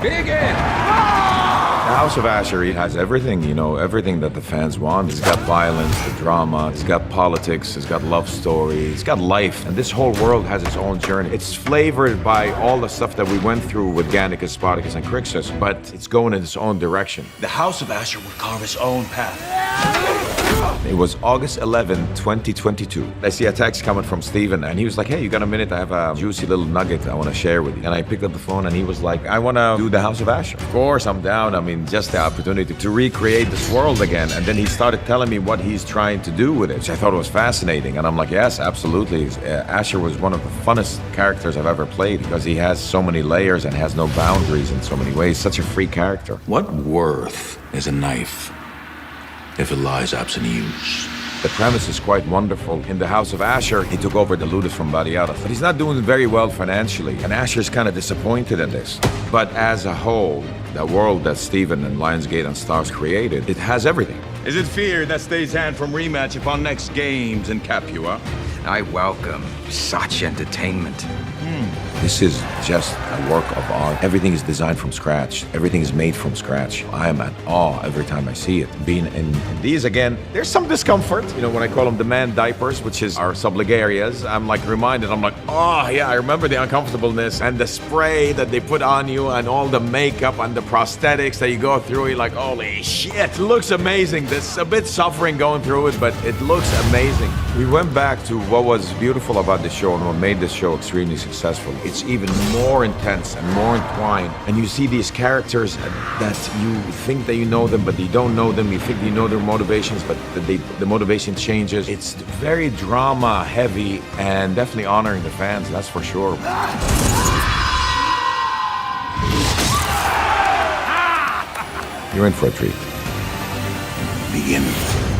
Begin! The House of Ashur has everything, you know, everything that the fans want. It's got violence, the drama, it's got politics, it's got love story, it's got life. And this whole world has its own journey. It's flavored by all the stuff that we went through with Gannicus, Spartacus, and Crixus, but it's going in its own direction. The House of Ashur would carve its own path. It was August 11, 2022. I see a text coming from Steven, and he was like, hey, you got a minute? I have a juicy little nugget I want to share with you. And I picked up the phone, and he was like, I want to do the House of Ashur. Of course, I'm down. I mean, just the opportunity to recreate this world again. And then he started telling me what he's trying to do with it, which I thought was fascinating. And I'm like, yes, absolutely. Ashur was one of the funnest characters I've ever played because he has so many layers and has no boundaries in so many ways. Such a free character. What worth is a knife if it lies absent use? The premise is quite wonderful. In the House of Ashur, he took over the Ludus from Batiatus. But he's not doing very well financially, and Ashur's kind of disappointed in this. But as a whole, the world that Steven and Lionsgate and Starz created, it has everything. Is it fear that stays hand from rematch upon next games in Capua? I welcome such entertainment. This is just a work of art. Everything is designed from scratch. Everything is made from scratch. I am at awe every time I see it. Being in these again, there's some discomfort. You know, when I call them the man diapers, which is our subligarias, I'm like reminded, I'm like, oh yeah, I remember the uncomfortableness and the spray that they put on you and all the makeup and the prosthetics that you go through. You're like, holy shit, it looks amazing. There's a bit suffering going through it, but it looks amazing. We went back to what was beautiful about the show and what made this show extremely successful. It's even more intense and more entwined, and you see these characters that you think that you know them, but you don't know them. You think you know their motivations, but the motivation changes. It's very drama heavy and definitely honoring the fans, that's for sure. You're in for a treat. Begin.